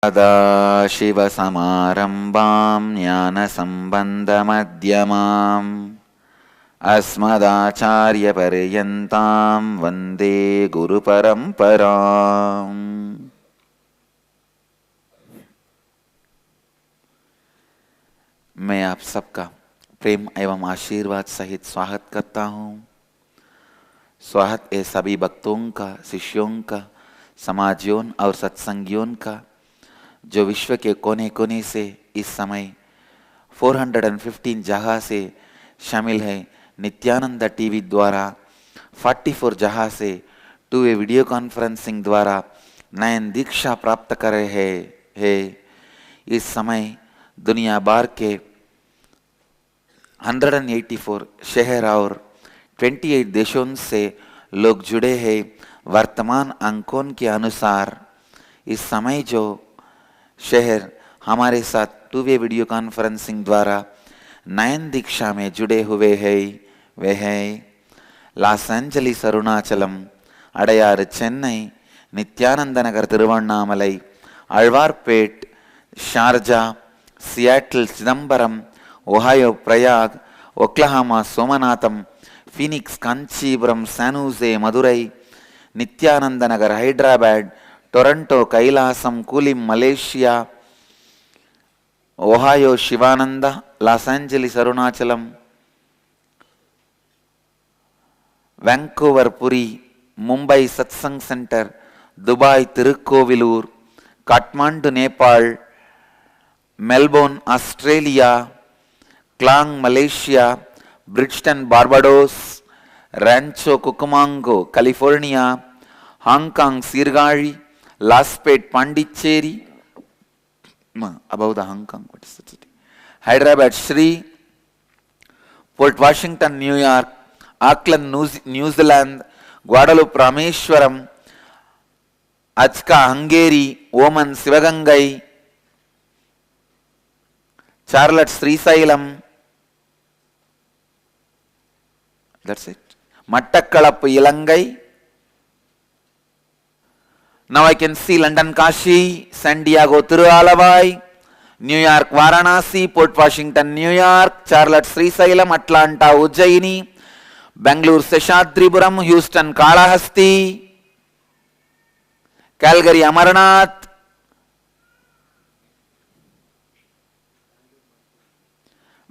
सदाशिवसमारम्भां ज्ञानसम्बन्धमध्यमाम् अस्मदाचार्यपर्यन्तां वन्दे गुरुपरम्पराम्। मैं आप सबका प्रेम एवं आशीर्वाद सहित स्वागत करता हूँ। स्वागत है सभी भक्तों का, शिष्यों का, समाजियों और सत्संगियों का जो विश्व के कोने कोने से इस समय 415 जगह से शामिल है। नित्यानंद टीवी द्वारा 44 जगह से 2 वे वीडियो कॉन्फ्रेंसिंग द्वारा नयन दीक्षा प्राप्त कर रहे हैं। इस समय दुनिया भर के 184 शहर और 28 देशों से लोग जुड़े हैं। वर्तमान अंकों के अनुसार इस समय जो शहर हमारे साथ 2 वे वीडियो कॉन्फ्रेंसिंग द्वारा नयन दीक्षा में जुड़े हुए हैं वे हैं Los Angeles Arunachalam, Adyar Chennai, Nithyananda Nagar Tiruvannamalai, Alwarpet Sharjah, Seattle Chidambaram, Ohio Prayag, Oklahoma Somanatham, Phoenix Kanchipuram, San Jose Madurai, Nithyananda Nagar Hyderabad, Toronto Kailasam, Kulim Malaysia, Ohio Shivananda, Los Angeles Arunachalam, Vancouver Puri, Mumbai satsang centre, Dubai Tirukkoyilur, Kathmandu Nepal, Melbourne Australia, Klang Malaysia, Bridgetown Barbados, Rancho Cucamonga California, Hong Kong Sirkazhi, Lawspet Pondicherry, above the Hong Kong, what is the city? Hyderabad Shri, Port Washington, New York, Auckland, New Zealand, Guadalupe Rameshwaram, Achka, Hungary, Oman, Sivagangai, Charlotte, Srisailam, that's it. Mattakkalappu, Ilangai. Now I can see London, Kashi, San Diego, Tirualavai, New York, Varanasi, Port Washington, New York, Charlotte, Srisailam, Atlanta, Ujjaini, Bangalore, Seshadripuram, Houston, Kalahasti, Calgary, Amarnath,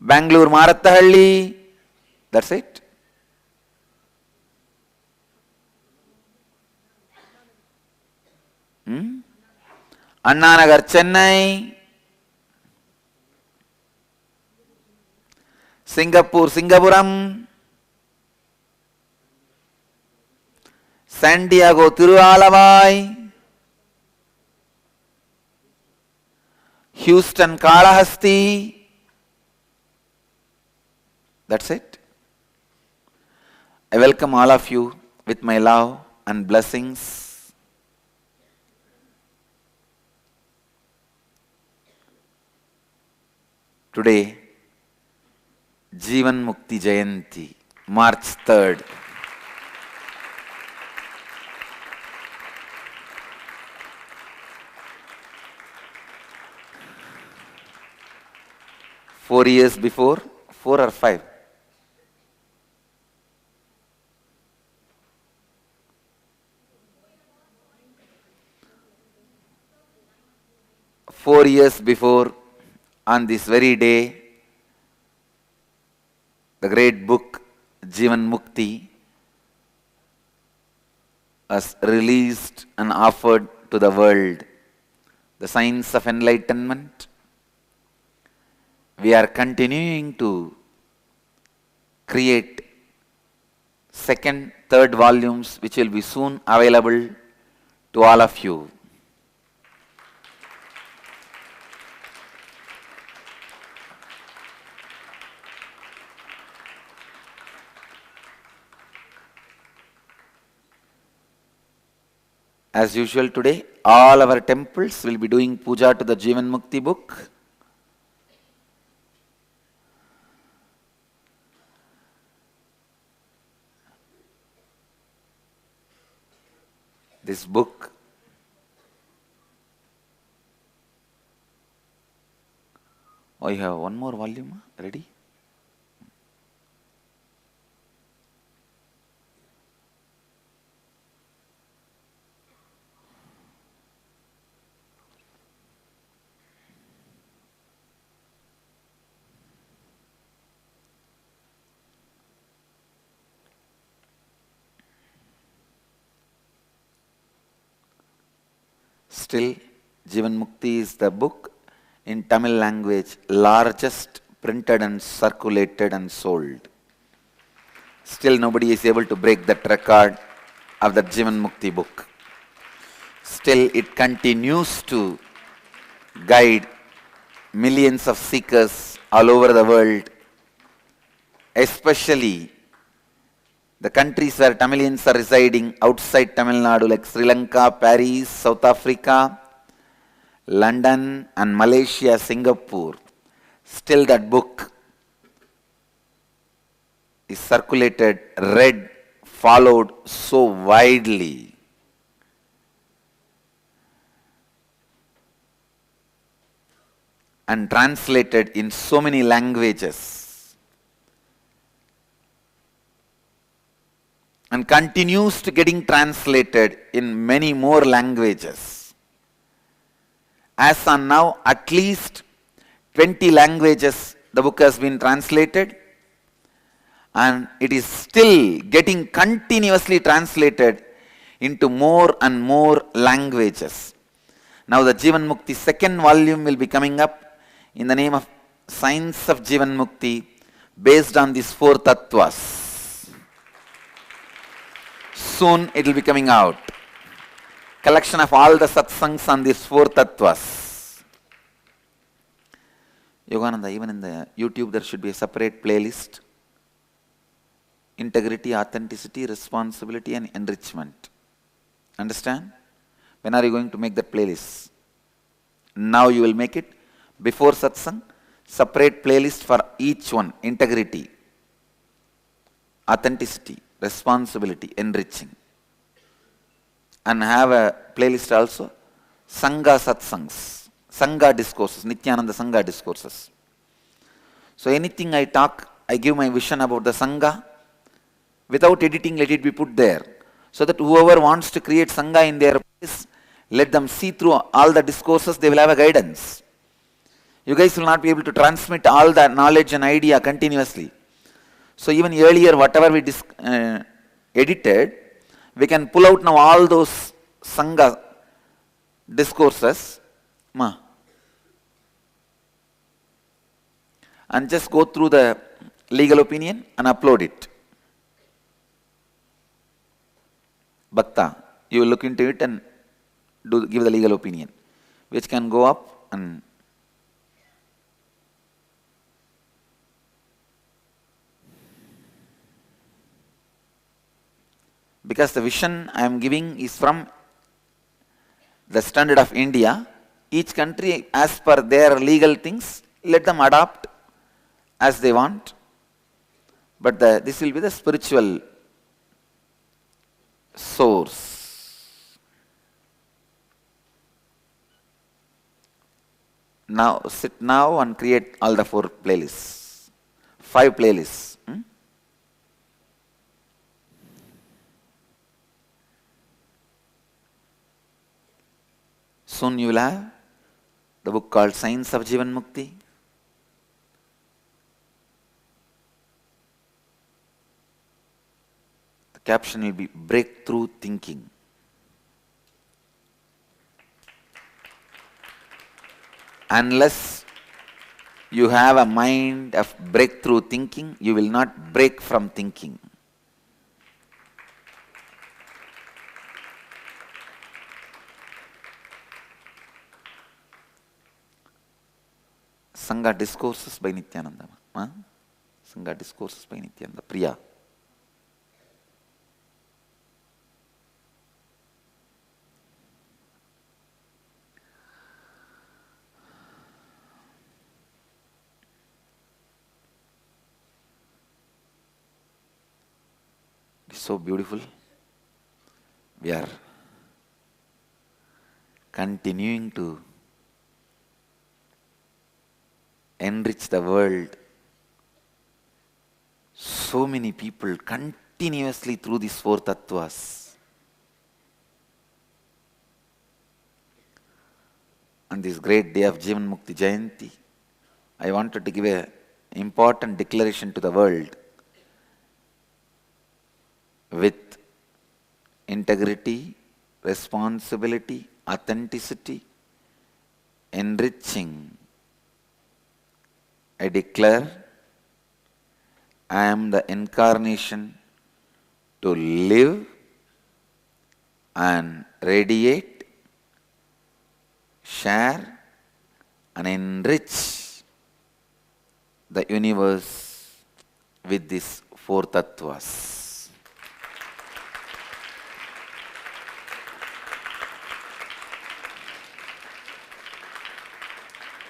Bangalore, Marathahalli. That's it. Annanagar Chennai, Singapore Singapuram, San Diego Thiruvalvai, Houston Kalahasti. That's it. I welcome all of you with my love and blessings. Today, Jeevan Mukti Jayanti, March 3rd. Four years before, 4 or 5? 4 years before, on this very day, the great book Jeevan Mukti was released and offered to the world. The science of enlightenment. We are continuing to create second, third volumes which will be soon available to all of you. As usual today, all our temples will be doing puja to the Jeevan Mukti book. This book Oh, you have one more volume ready? Still, Jivan Mukti is the book in Tamil language largest printed and circulated and sold. Still nobody is able to break that record of the Jivan Mukti book. Still it continues to guide millions of seekers all over the world, especially the countries where Tamilians are residing outside Tamil Nadu like Sri Lanka, Paris, South Africa, London and Malaysia, Singapore. Still that book is circulated, read, followed so widely. And translated in so many languages. And continues to getting translated in many more languages. As on now, at least 20 languages the book has been translated, and it is still getting continuously translated into more and more languages. Now the Jivan Mukti second volume will be coming up in the name of Science of Jivan Mukti, based on these 4 tattvas. Soon it will be coming out. Collection of all the satsangs on these 4 tattvas. Yogananda, even in the YouTube there should be a separate playlist. Integrity, authenticity, responsibility and enrichment. Understand? When are you going to make that playlist? Now you will make it. Before satsang, separate playlist for each one. Integrity, authenticity, responsibility, enriching. And have a playlist also, Sangha satsangs, Sangha discourses, Nithyananda Sangha discourses. So anything I talk, I give my vision about the Sangha. Without editing, let it be put there. So that whoever wants to create Sangha in their place, let them see through all the discourses, they will have a guidance. You guys will not be able to transmit all that knowledge and idea continuously. So even earlier, whatever we edited, we can pull out now all those Sangha discourses, and just go through the legal opinion and upload it. Bhakta, you will look into it and give the legal opinion, which can go up and because the vision I am giving is from the standard of India. Each country, as per their legal things, let them adopt as they want. But this will be the spiritual source. Now, sit now and create all the 4 playlists. 5 playlists. Soon you will have the book called Science of Jivan Mukti. The caption will be Breakthrough Thinking. Unless you have a mind of breakthrough thinking, you will not break from thinking. Sangha discourses by Nithyananda. Sangha discourses by Nithyananda. Priya. It's so beautiful. We are continuing to enrich the world. So many people continuously through these four tattvas. On this great day of Jivan Mukti Jayanti, I wanted to give an important declaration to the world with integrity, responsibility, authenticity, enriching. I declare, I am the incarnation to live and radiate, share and enrich the universe with these four tattvas.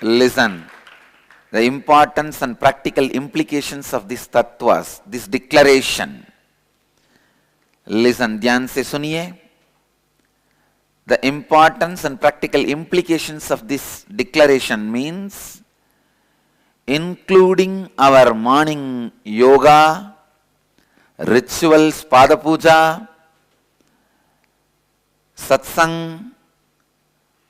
Listen, the importance and practical implications of these tattvas, this declaration. Listen, ध्यान से सुनिए. The importance and practical implications of this declaration means including our morning yoga, rituals, pada puja, satsang,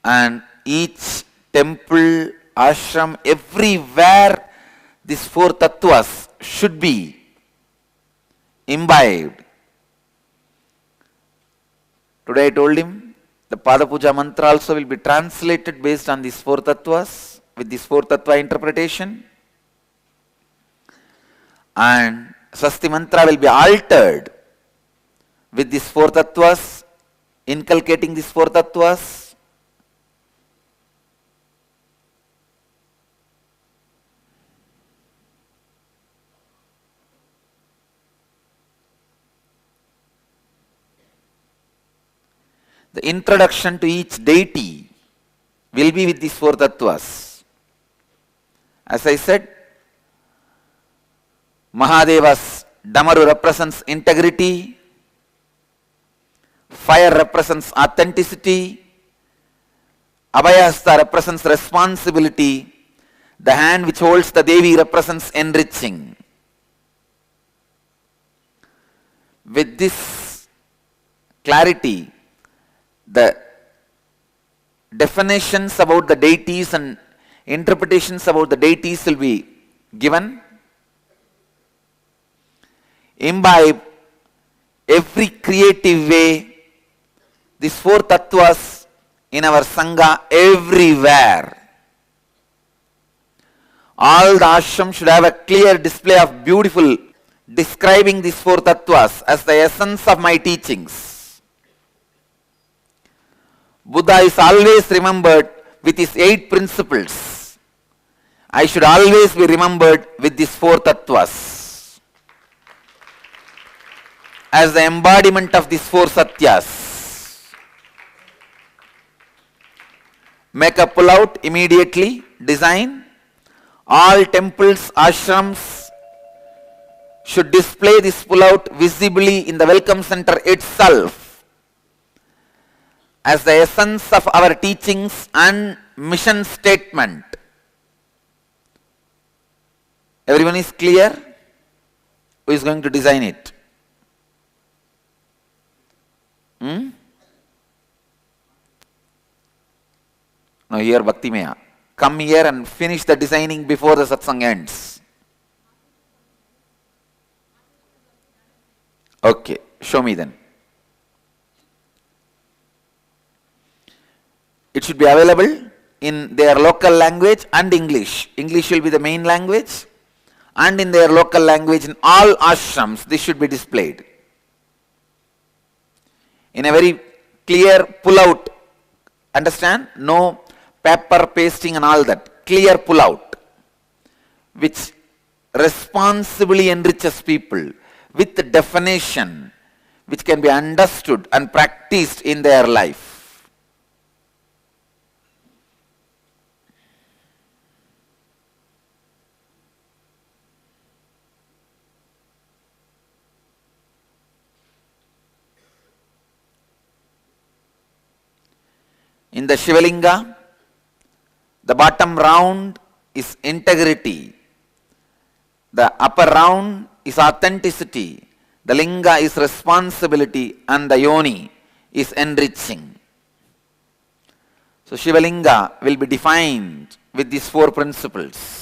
and each temple, ashram, everywhere these four tattvas should be imbibed. Today I told him the pada puja mantra also will be translated based on these four tattvas, with this four tattva interpretation, and Swasti mantra will be altered with these four tattvas, inculcating these four tattvas. The introduction to each deity will be with these four tattvas. As I said, Mahadeva's Damaru represents integrity, fire represents authenticity, Abhayahasta represents responsibility, the hand which holds the Devi represents enriching. With this clarity, the definitions about the deities and interpretations about the deities will be given. Imbibe every creative way these four tattvas in our Sangha everywhere. All the ashrams should have a clear display of beautiful describing these four tattvas as the essence of my teachings. Buddha is always remembered with his 8 principles. I should always be remembered with these four tattvas as the embodiment of these four satyas. Make a pull-out immediately, design. All temples, ashrams should display this pull-out visibly in the welcome center itself as the essence of our teachings and mission statement. Everyone is clear? Who is going to design it? Now here Bhakti Maya. Come here and finish the designing before the satsang ends. Okay, show me then. It should be available in their local language and English. English will be the main language, and in their local language in all ashrams this should be displayed. In a very clear pull-out. Understand? No paper pasting and all that. Clear pull-out, which responsibly enriches people with the definition which can be understood and practiced in their life. In the Shivalinga, the bottom round is integrity. The upper round is authenticity. The linga is responsibility, and the yoni is enriching. So Shivalinga will be defined with these four principles.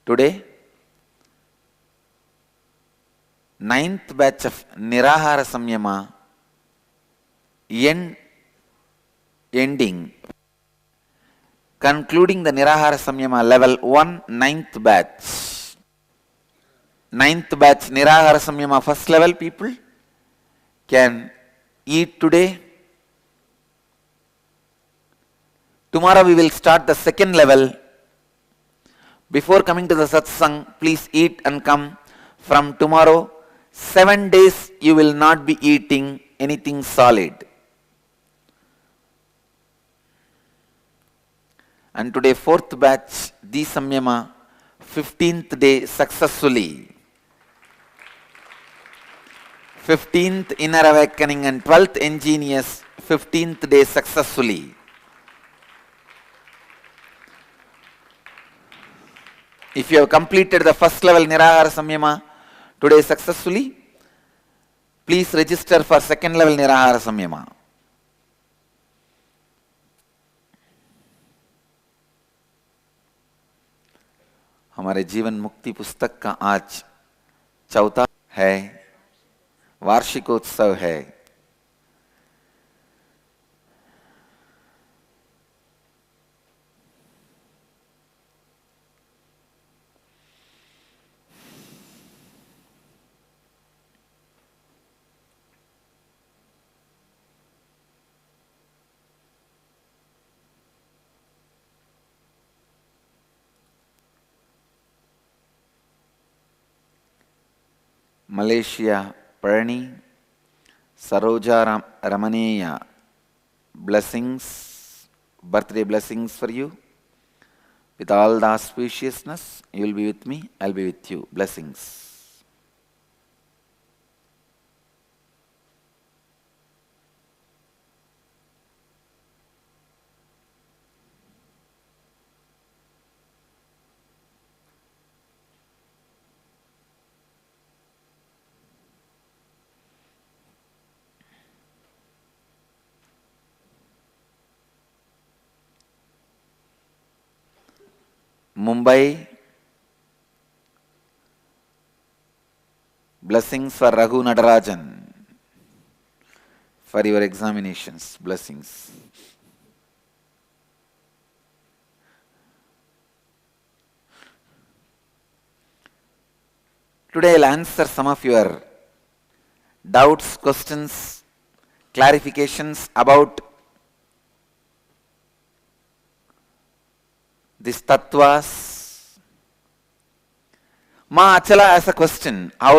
Today, ninth batch of Nirahara Samyama ending, concluding the Nirahara Samyama level 1, ninth batch. Ninth batch Nirahara Samyama first level people can eat today. Tomorrow we will start the second level. Before coming to the satsang, please eat and come. From tomorrow, 7 days you will not be eating anything solid. And today, fourth batch, the Samyama, 15th day successfully. 15th inner awakening and 12th ingenious, 15th day successfully. If you have completed the first level Nirahara Samyama today successfully, please register for second level Nirahara Samyama. हमारे जीवन मुक्ति पुस्तक का आज चौथा है, वार्षिकोत्सव है. Malaysia, Perni, Saroja Ramaneya, blessings, birthday blessings for you. With all the auspiciousness, you will be with me, I will be with you. Blessings. Mumbai, blessings for Raghu Nadarajan for your examinations. Blessings. Today I'll answer some of your doubts, questions, clarifications about these tattvas. Ma Achala asks a question, how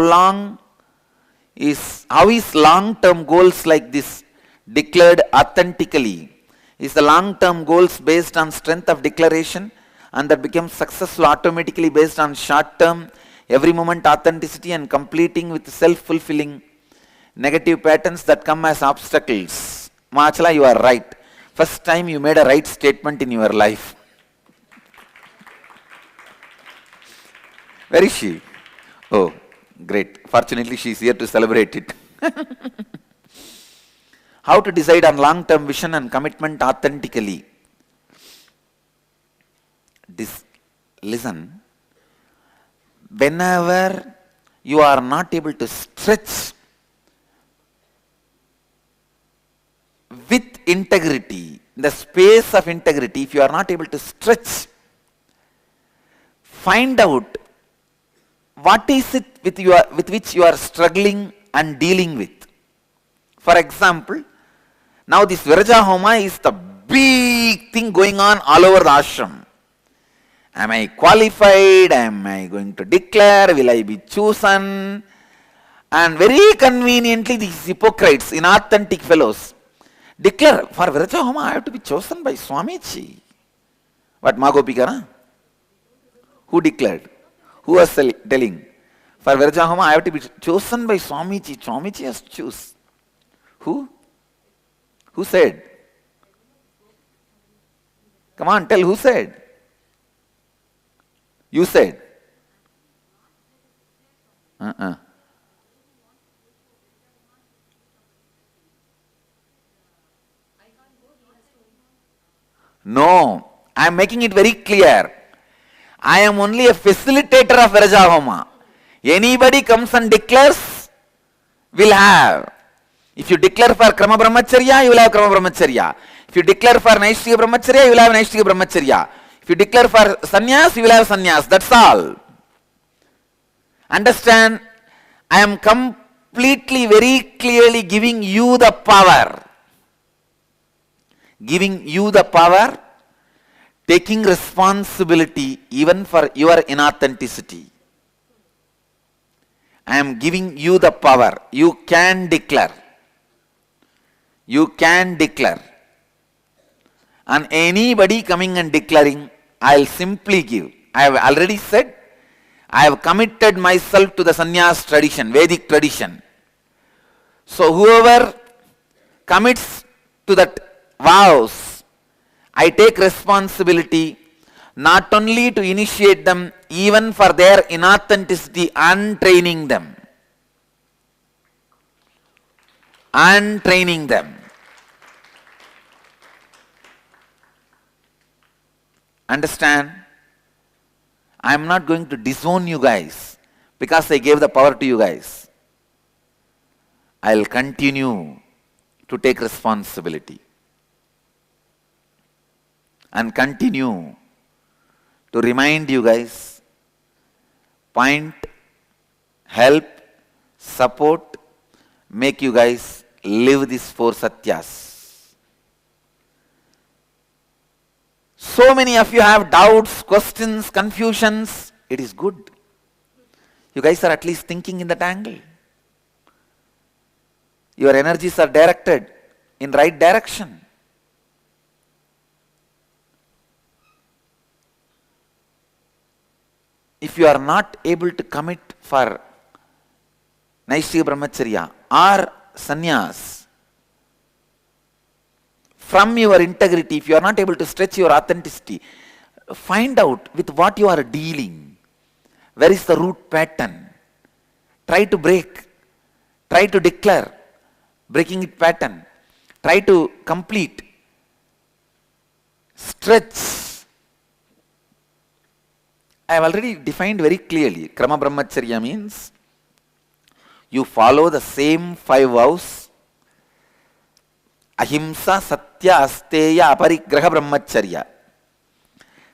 is long-term goals like this declared authentically? Is the long-term goals based on strength of declaration and that becomes successful automatically based on short-term, every moment authenticity and completing with self-fulfilling negative patterns that come as obstacles? Ma Achala, you are right. First time you made a right statement in your life. Where is she? Oh, great. Fortunately, she is here to celebrate it. How to decide on long-term vision and commitment authentically? Listen. Whenever you are not able to stretch with integrity, the space of integrity, if you are not able to stretch, find out what is it with which you are struggling and dealing with. For example, now this Viraja Homa is the big thing going on all over the ashram. Am I qualified? Am I going to declare? Will I be chosen? And very conveniently, these hypocrites, inauthentic fellows, declare, for Virajahoma I have to be chosen by Swamiji. What, Magopika, na? Who declared? Who was telling? For Virajahoma I have to be chosen by Swamiji. Swamiji has to choose. Who? Who said? Come on, tell who said? You said. No, I am making it very clear. I am only a facilitator of Virajahoma. Anybody comes and declares, will have. If you declare for Krama Brahmacharya, you will have Krama Brahmacharya. If you declare for Naishtika Brahmacharya, you will have Naishtika Brahmacharya. If you declare for Sannyas, you will have Sannyas. That's all. Understand? I am completely, very clearly giving you the power. Giving you the power, taking responsibility even for your inauthenticity. I am giving you the power. You can declare. You can declare. And anybody coming and declaring, I will simply give. I have already said, I have committed myself to the sannyas tradition, Vedic tradition. So whoever commits to that vows, I take responsibility not only to initiate them, even for their inauthenticity and training them. And training them. Understand? I am not going to disown you guys because I gave the power to you guys. I will continue to take responsibility and continue to remind you guys, point, help, support, make you guys live these four satyas. So many of you have doubts, questions, confusions. It is good. You guys are at least thinking in that angle. Your energies are directed in right direction. If you are not able to commit for Naishtika Brahmacharya or Sannyas, from your integrity, if you are not able to stretch your authenticity, find out with what you are dealing. Where is the root pattern? Try to break. Try to declare. Breaking it pattern. Try to complete. Stretch. I have already defined very clearly. Krama Brahmacharya means you follow the same 5 vows. Ahimsa, Satya, Asteya, Aparigraha, Brahmacharya.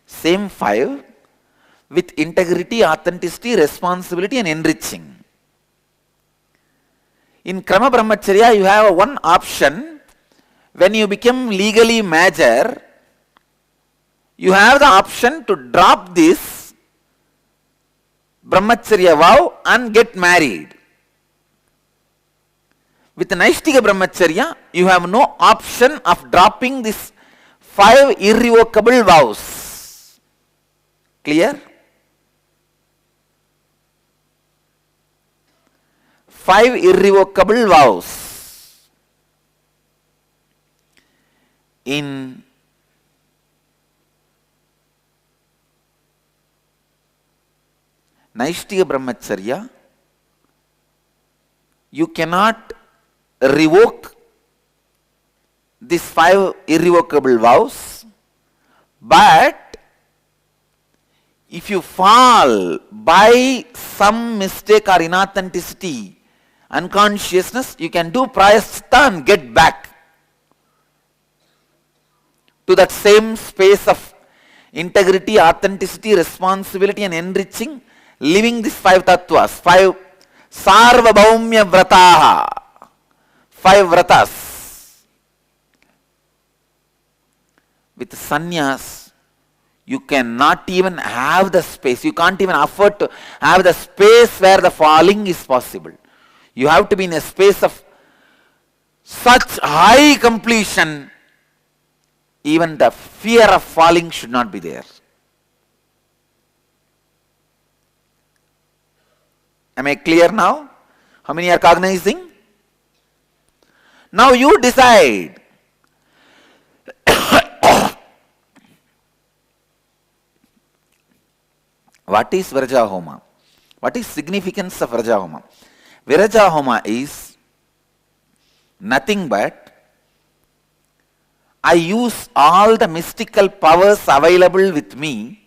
Same 5 with integrity, authenticity, responsibility and enriching. In Krama Brahmacharya, you have one option. When you become legally major, you have the option to drop this Brahmacharya vow and get married. With Naishtika Brahmacharya, you have no option of dropping these 5 irrevocable vows. Clear? 5 irrevocable vows. In Naishtika Brahmacharya, you cannot revoke these 5 irrevocable vows, but if you fall by some mistake or inauthenticity, unconsciousness, you can do prayaschitta and get back to that same space of integrity, authenticity, responsibility and enriching, living these 5 tattvas, 5 sarvabhaumya vrataha, 5 vratas. With sannyas, you cannot even have the space, you can't even afford to have the space where the falling is possible. You have to be in a space of such high completion, even the fear of falling should not be there. Am I clear now? How many are cognizing? Now you decide. What is Viraja Homa? What is significance of Viraja Homa? Viraja Homa is nothing but I use all the mystical powers available with me,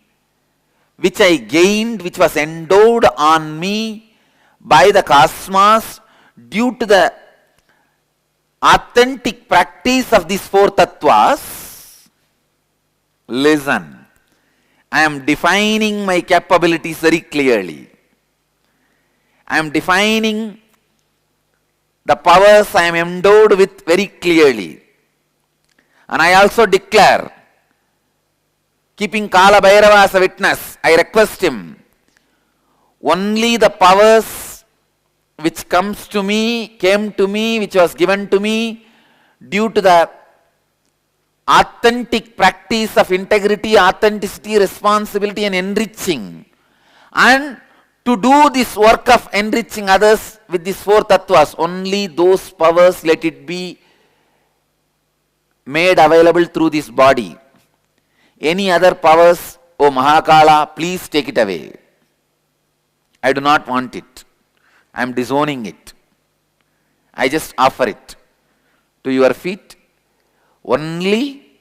which I gained, which was endowed on me by the cosmos due to the authentic practice of these four tattvas. Listen. I am defining my capabilities very clearly. I am defining the powers I am endowed with very clearly. And I also declare, keeping Kala Bhairava as a witness, I request him, only the powers which came to me, which was given to me due to the authentic practice of integrity, authenticity, responsibility and enriching. And to do this work of enriching others with these four tattvas, only those powers let it be made available through this body. Any other powers, O Mahakala, please take it away. I do not want it. I am disowning it. I just offer it to your feet. Only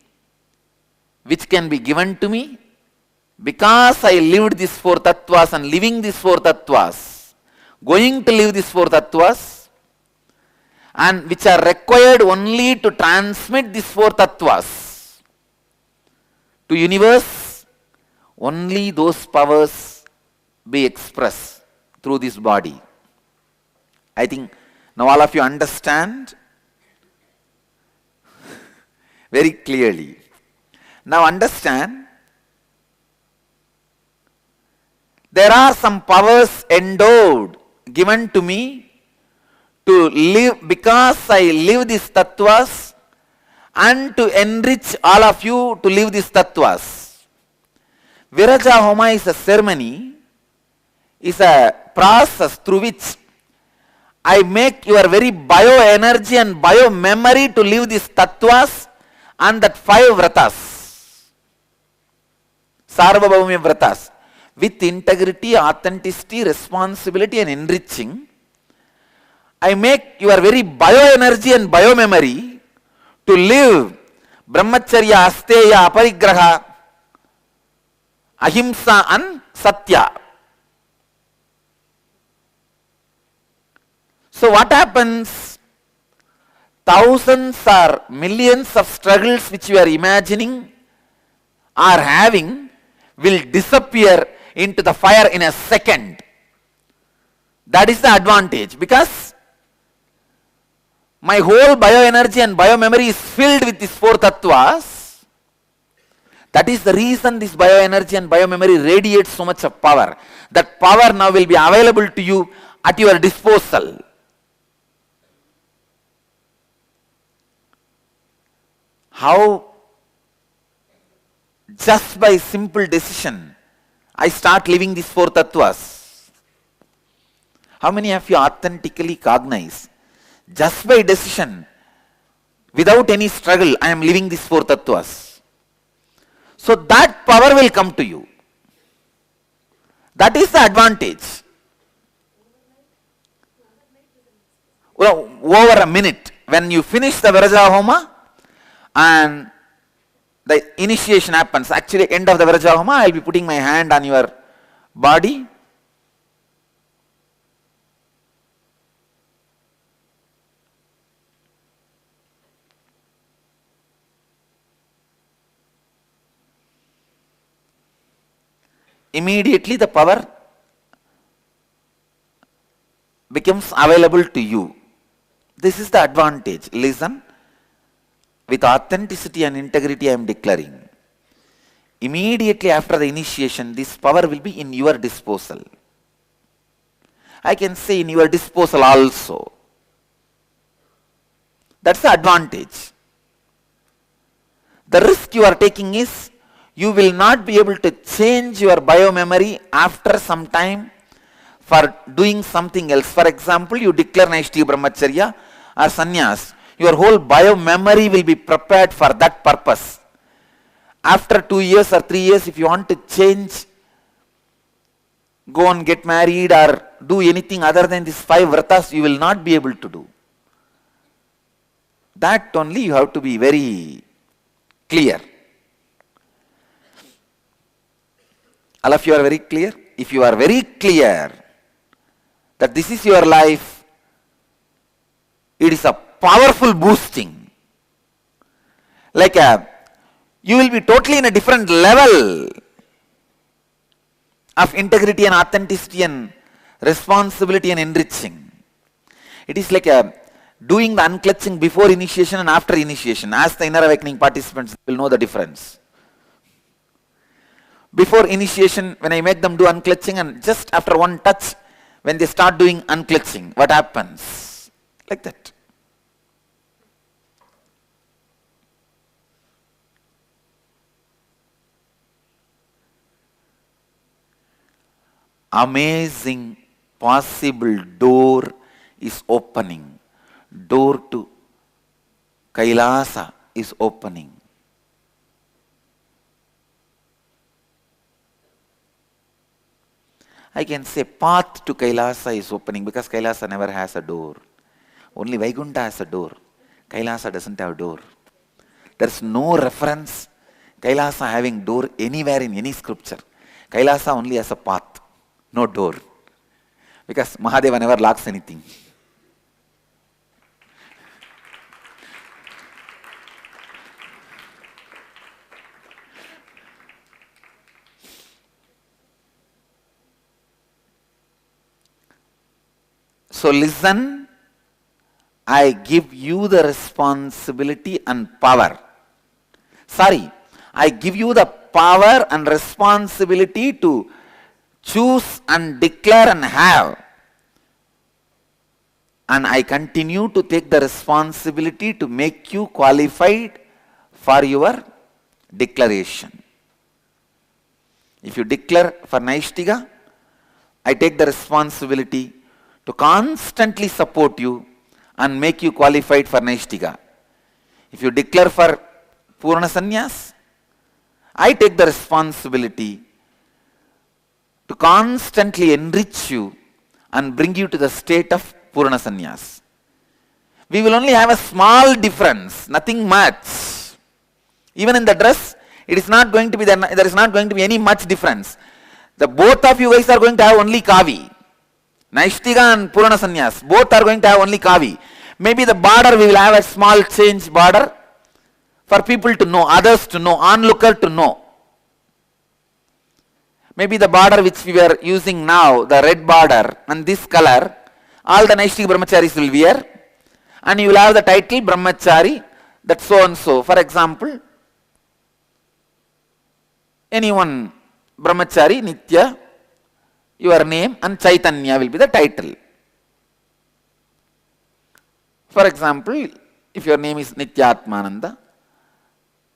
which can be given to me because I lived these four tattvas and living these four tattvas, going to live these four tattvas, and which are required only to transmit these four tattvas to universe, only those powers be expressed through this body. I think now all of you understand very clearly. Now understand, there are some powers endowed, given to me to live, because I live these tattvas and to enrich all of you to live these tattvas. Viraja Homa is a ceremony, is a process through which I make your very bioenergy and bio-memory to live these tattvas and that 5 vratas, Sarvabhaumya vratas, with integrity, authenticity, responsibility and enriching. I make your very bioenergy and bio-memory to live Brahmacharya, Asteya, Aparigraha, Ahimsa and Satya. So what happens? Thousands or millions of struggles which you are imagining or having will disappear into the fire in a second. That is the advantage, because my whole bioenergy and biomemory is filled with these 4 tattvas. That is the reason this bioenergy and biomemory radiates so much of power. That power now will be available to you at your disposal. How? Just by simple decision, I start living these 4 tattvas. How many of you authentically cognize? Just by decision, without any struggle, I am living these 4 tattvas. So that power will come to you. That is the advantage. Well, over a minute, when you finish the Viraja Homa and the initiation happens, actually end of the Viraja Homa, I will be putting my hand on your body. Immediately the power becomes available to you. This is the advantage. Listen, with authenticity and integrity I am declaring. Immediately after the initiation, this power will be in your disposal. I can say in your disposal also. That's the advantage. The risk you are taking is you will not be able to change your biomemory after some time for doing something else. For example, you declare Naishtiga Brahmacharya or Sannyas. Your whole biomemory will be prepared for that purpose. After 2 years or 3 years, if you want to change, go and get married or do anything other than these 5 vratas, you will not be able to do. That only you have to be very clear. All of you are very clear? If you are very clear that this is your life, it is a powerful boosting. Like you will be totally in a different level of integrity and authenticity and responsibility and enriching. It is like doing the unclutching before initiation and after initiation. As the inner awakening participants will know the difference. Before initiation, when I make them do unclutching, and just after one touch, when they start doing unclutching, what happens? Like that. Amazing possible door is opening. Door to Kailasa is opening. I can say path to Kailasa is opening because Kailasa never has a door. Only Vaikuntha has a door. Kailasa doesn't have a door. There's no reference Kailasa having door anywhere in any scripture. Kailasa only has a path, no door. Because Mahadeva never locks anything. So listen, I give you the responsibility and power. Sorry, I give you the power and responsibility to choose and declare and have. And I continue to take the responsibility to make you qualified for your declaration. If you declare for Naishtiga, I take the responsibility to constantly support you and make you qualified for Naishtiga. If you declare for Purna Sannyas, I take the responsibility to constantly enrich you and bring you to the state of Purna Sannyas. We will only have a small difference, nothing much. Even in the dress, it is not going to be there is not going to be any much difference. The both of you guys are going to have only kavi. Naishtiga and Purana Sannyas, both are going to have only kavi. Maybe the border, we will have a small change border for people to know, others to know, onlooker to know. Maybe the border which we are using now, the red border and this color, all the Naishtiga Brahmacharis will wear, and you will have the title Brahmachari, that so and so. For example, anyone Brahmachari, Nitya, your name and Chaitanya will be the title. For example, if your name is Nityatmananda,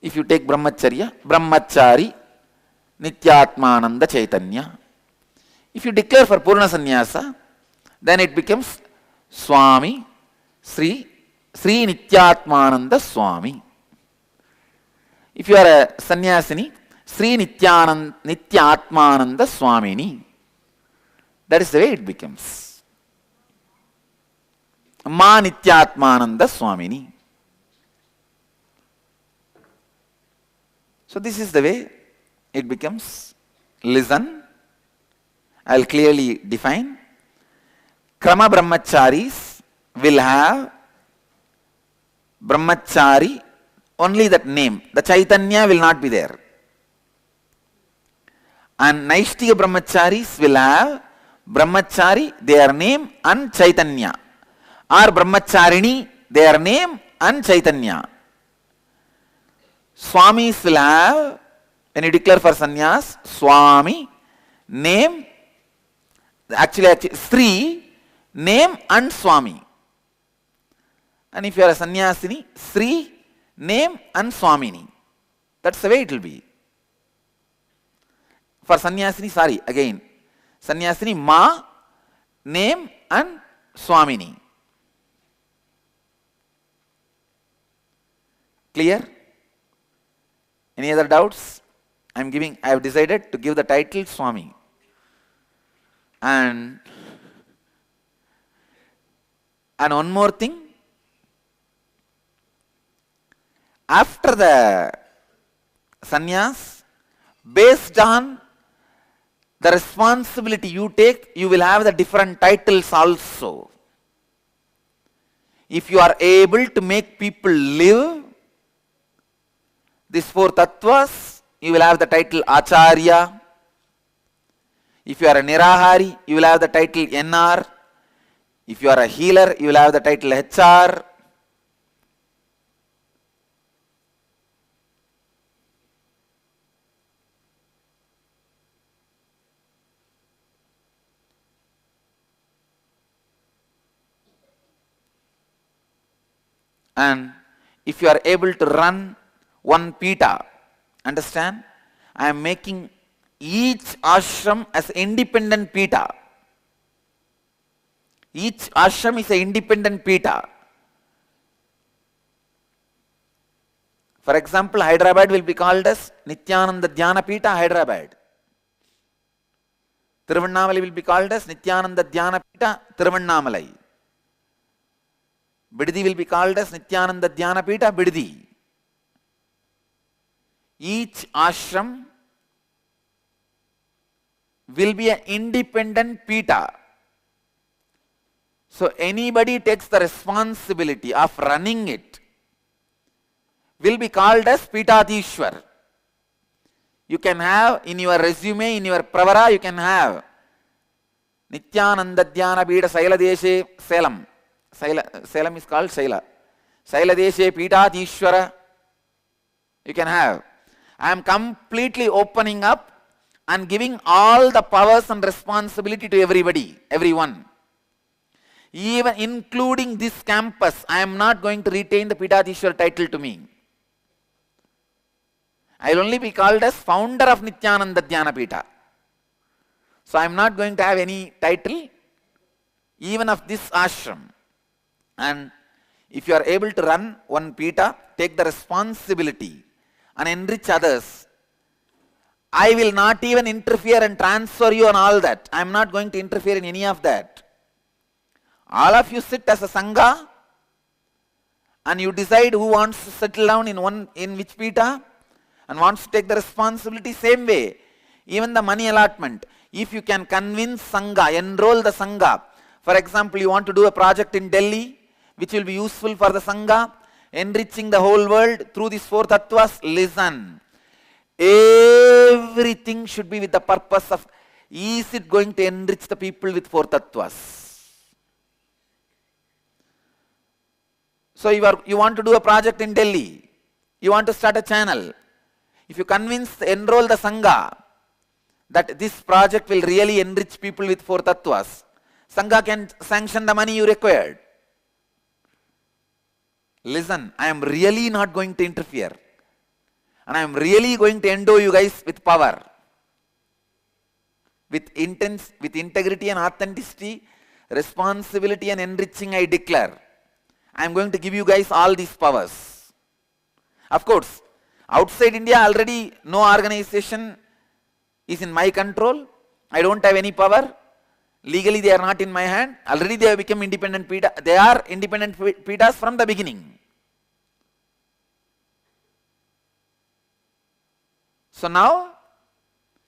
if you take Brahmacharya, Brahmachari, Nityatmananda Chaitanya. If you declare for Purna Sannyasa, then it becomes Swami Sri Nityatmananda Swami. If you are a Sannyasini, Sri Nityatmananda Swamini. That is the way it becomes. Ma Nityatmananda Swamini. So this is the way it becomes. Listen, I will clearly define. Krama Brahmacharis will have Brahmachari, only that name. The Chaitanya will not be there. And Naishtiga Brahmacharis will have Brahmachari, their name and Chaitanya. Or Brahmacharini, their name and Chaitanya. Swamis will have, when you declare for sannyas, Swami, name, actually Sri, name and Swami. And if you are a sannyasini, Sri, name and Swamini. That's the way it will be. For sannyasini, sorry, again. Sannyasini, Ma, name and Swamini. Clear? Any other doubts? I have decided to give the title Swami. And one more thing. After the sannyas, based on the responsibility you take, you will have the different titles also. If you are able to make people live these four tattvas, you will have the title Acharya. If you are a Nirahari, you will have the title NR. If you are a healer, you will have the title HR. And if you are able to run one pita, understand? I am making each ashram as independent pita. Each ashram is an independent pita. For example, Hyderabad will be called as Nithyananda Dhyana Pita, Hyderabad. Tiruvannamalai will be called as Nithyananda Dhyana Pita, Tiruvannamalai. Bidadi will be called as Nithyananda Dhyana Pita, Bidadi. Each ashram will be an independent pita. So anybody takes the responsibility of running it will be called as Pitadishwar. You can have in your resume, in your pravara, you can have Nithyananda Dhyana Pita Saila Deshe Salem. Salem is called Saila. Saila Deshe Pitadishwara. You can have. I am completely opening up and giving all the powers and responsibility to everybody, everyone. Even including this campus, I am not going to retain the Pitadishwar title to me. I will only be called as founder of Nithyananda Dhyana Pita. So I am not going to have any title, even of this ashram. And if you are able to run one pita, take the responsibility and enrich others, I will not even interfere and transfer you on all that. I am not going to interfere in any of that. All of you sit as a Sangha and you decide who wants to settle down in which pita and wants to take the responsibility. Same way, even the money allotment. If you can convince Sangha, enroll the Sangha. For example, you want to do a project in Delhi which will be useful for the Sangha, enriching the whole world through these four tattvas. Listen, everything should be with the purpose of, is it going to enrich the people with four tattvas? So you want to do a project in Delhi, you want to start a channel. If you enroll the Sangha that this project will really enrich people with four tattvas, Sangha can sanction the money you required. Listen, I am really not going to interfere. And I am really going to endow you guys with power. With integrity and authenticity, responsibility and enriching, I declare. I am going to give you guys all these powers. Of course, outside India already no organization is in my control. I don't have any power. Legally they are not in my hand. Already they have become independent pita. They are independent pitas from the beginning. So now,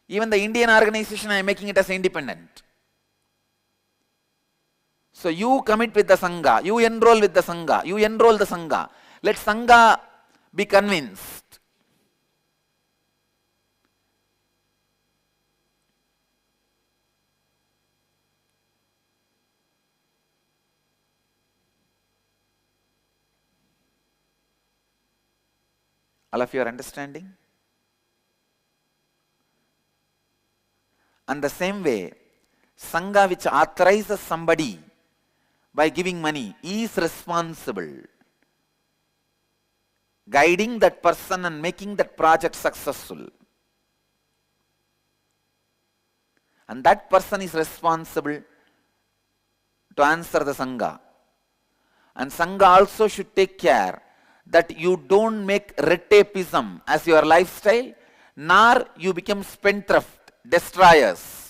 even the Indian organization, I am making it as independent. So you commit with the Sangha, you enroll with the Sangha, you enroll the Sangha. Let Sangha be convinced. All of you are understanding? And the same way, Sangha which authorizes somebody by giving money is responsible. Guiding that person and making that project successful. And that person is responsible to answer the Sangha. And Sangha also should take care that you don't make red tapeism as your lifestyle, nor you become spendthrift, destroyers.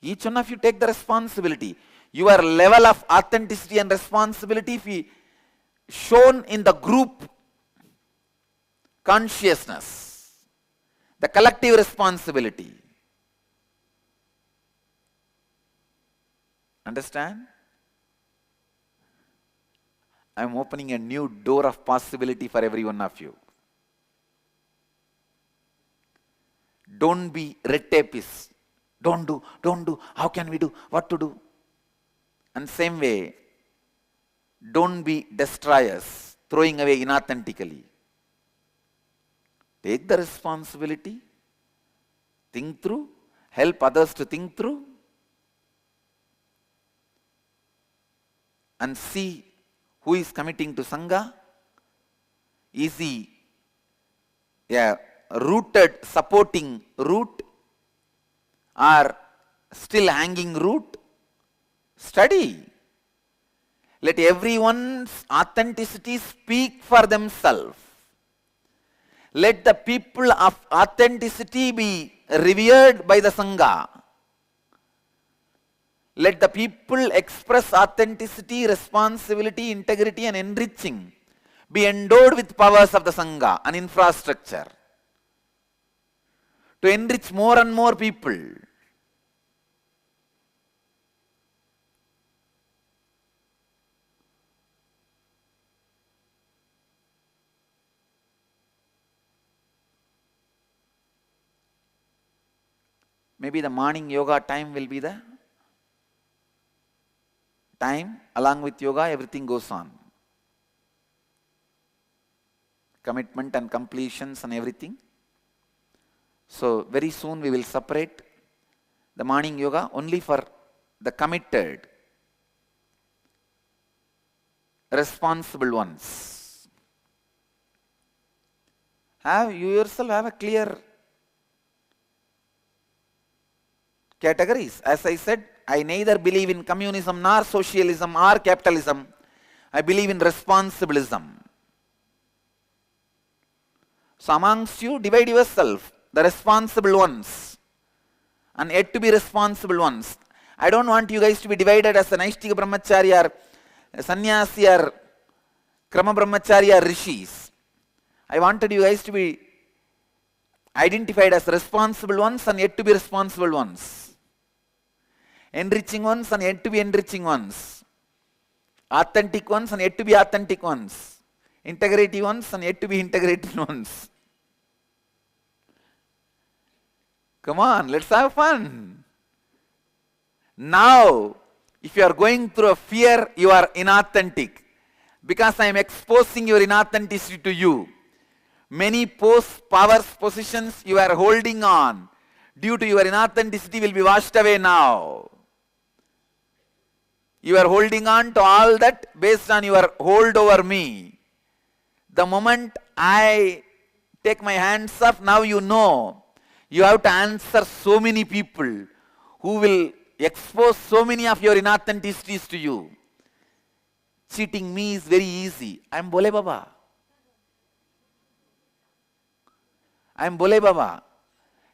Each one of you take the responsibility. Your level of authenticity and responsibility be shown in the group consciousness, the collective responsibility. Understand? I am opening a new door of possibility for every one of you. Don't be red tapeist. Don't do, how can we do, what to do? And same way, don't be destroyers, throwing away inauthentically. Take the responsibility, think through, help others to think through, and see who is committing to Sangha. Is he a rooted, supporting root, or still hanging root? Study. Let everyone's authenticity speak for themselves. Let the people of authenticity be revered by the Sangha. Let the people express authenticity, responsibility, integrity and enriching be endowed with powers of the Sangha and infrastructure to enrich more and more people. Maybe the morning yoga time will be the time. Along with yoga, everything goes on. Commitment and completions and everything. So very soon we will separate the morning yoga only for the committed, responsible ones. You yourself have a clear categories. As I said, I neither believe in communism nor socialism or capitalism. I believe in responsibilism. So amongst you, divide yourself, the responsible ones and yet to be responsible ones. I don't want you guys to be divided as a Naishtika Brahmachari or Sannyasi or Krama Brahmachari or Rishis. I wanted you guys to be identified as responsible ones and yet to be responsible ones. Enriching ones and yet to be enriching ones. Authentic ones and yet to be authentic ones. Integrity ones and yet to be integrated ones. Come on, let's have fun. Now, if you are going through a fear, you are inauthentic. Because I am exposing your inauthenticity to you. Many posts, powers, positions you are holding on due to your inauthenticity will be washed away now. You are holding on to all that based on your hold over me. The moment I take my hands off, now you know. You have to answer so many people who will expose so many of your inauthenticities to you. Cheating me is very easy. I am Bole Baba. I am Bole Baba.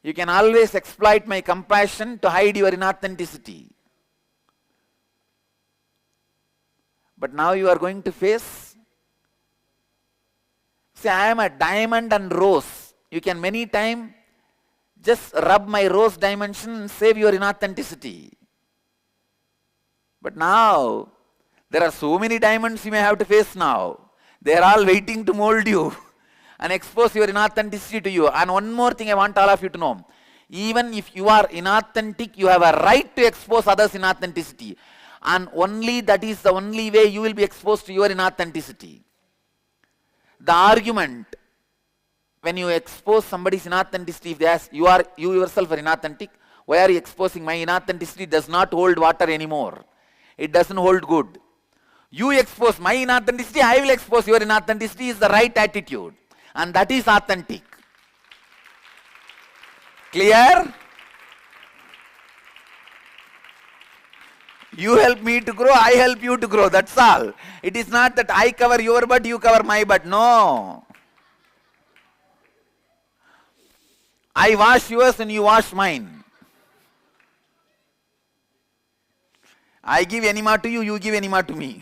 You can always exploit my compassion to hide your inauthenticity. But now you are going to face. Say, I am a diamond and rose. You can many times just rub my rose dimension and save your inauthenticity. But now, there are so many diamonds you may have to face now. They are all waiting to mold you and expose your inauthenticity to you. And one more thing I want all of you to know. Even if you are inauthentic, you have a right to expose others' inauthenticity. And only that is the only way you will be exposed to your inauthenticity. The argument, when you expose somebody's inauthenticity, if they ask, you yourself are inauthentic, Why are you exposing? My inauthenticity does not hold water anymore. It doesn't hold good. You expose my inauthenticity, I will expose your inauthenticity is the right attitude. And that is authentic. Clear? You help me to grow, I help you to grow. That's all. It is not that I cover your butt, you cover my butt. No. I wash yours and you wash mine. I give enema to you, you give enema to me.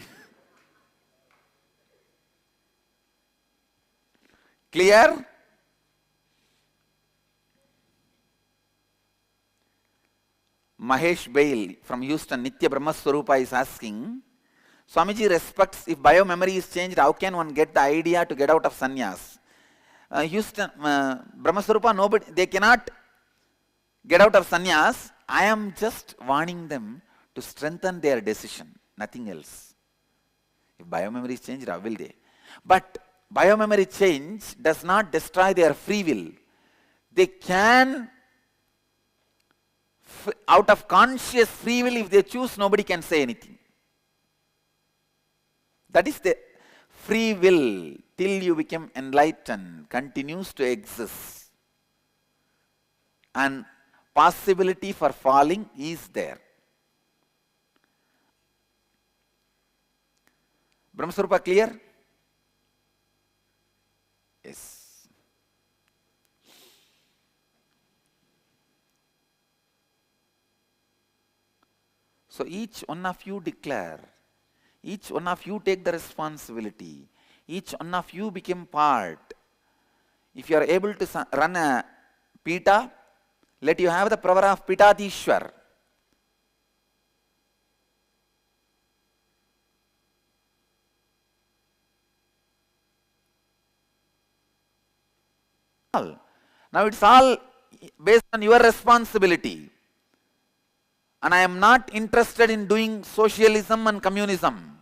Clear? Mahesh Bail from Houston, Nitya Brahma Swarupa is asking, Swamiji respects if biomemory is changed, how can one get the idea to get out of sannyas? Houston, Brahma Swarupa, nobody, they cannot get out of sannyas. I am just warning them to strengthen their decision, nothing else. If biomemory is changed, how will they? But biomemory change does not destroy their free will. They can, out of conscious free will, if they choose, nobody can say anything. That is the free will till you become enlightened, continues to exist. And possibility for falling is there. Brahmaswarupa clear? Yes. So each one of you declare, each one of you take the responsibility, each one of you become part. If you are able to run a pita, let you have the power of Pitadishwar. Now it's all based on your responsibility. And I am not interested in doing socialism and communism.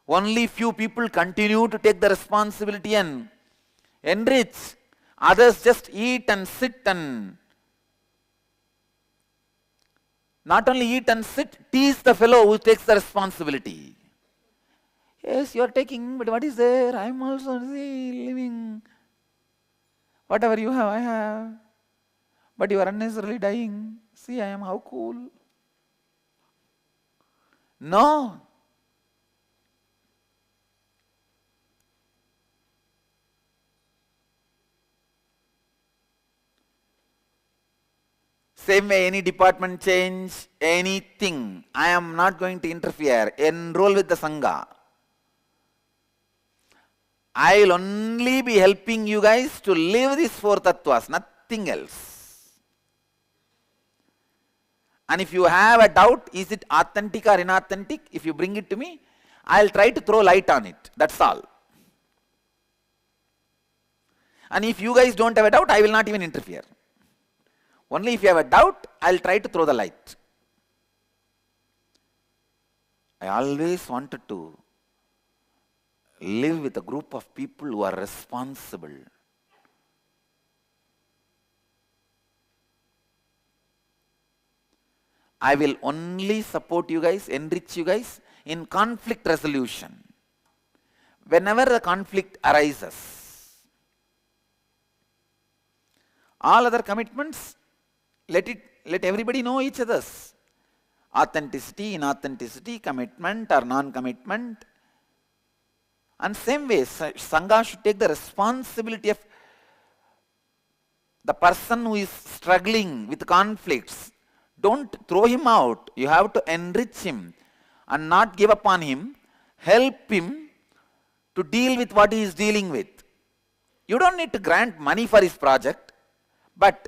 Only few people continue to take the responsibility and enrich. Others just eat and sit and not only eat and sit, tease the fellow who takes the responsibility. Yes, you are taking, but what is there? I am also living. Whatever you have, I have. But you are unnecessarily dying. See, I am how cool. No. Same way, any department change, anything, I am not going to interfere. Enroll with the Sangha. I will only be helping you guys to live these four tattvas, nothing else. And if you have a doubt, is it authentic or inauthentic? If you bring it to me, I will try to throw light on it. That's all. And if you guys don't have a doubt, I will not even interfere. Only if you have a doubt, I will try to throw the light. I always wanted to live with a group of people who are responsible. I will only support you guys, enrich you guys in conflict resolution. Whenever the conflict arises, all other commitments, let everybody know each other's. Authenticity, inauthenticity, commitment or non-commitment. And same way, Sangha should take the responsibility of the person who is struggling with conflicts. Don't throw him out. You have to enrich him and not give up on him. Help him to deal with what he is dealing with. You don't need to grant money for his project, but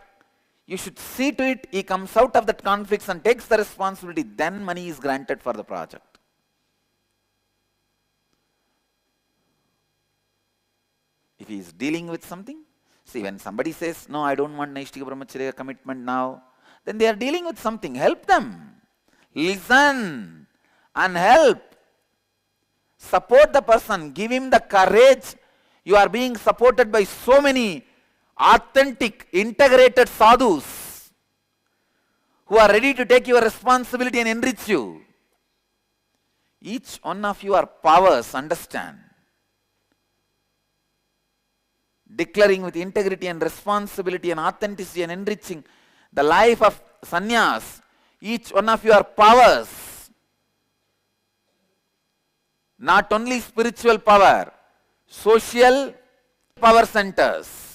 you should see to it he comes out of that conflicts and takes the responsibility. Then money is granted for the project. If he is dealing with something, see, when somebody says, no, I don't want Naishtika Brahmacharya commitment now, then they are dealing with something. Help them. Listen and help. Support the person. Give him the courage. You are being supported by so many authentic, integrated sadhus who are ready to take your responsibility and enrich you. Each one of you are powers, understand. Declaring with integrity and responsibility and authenticity and enriching the life of sannyas. Each one of you are powers. Not only spiritual power, social power centers.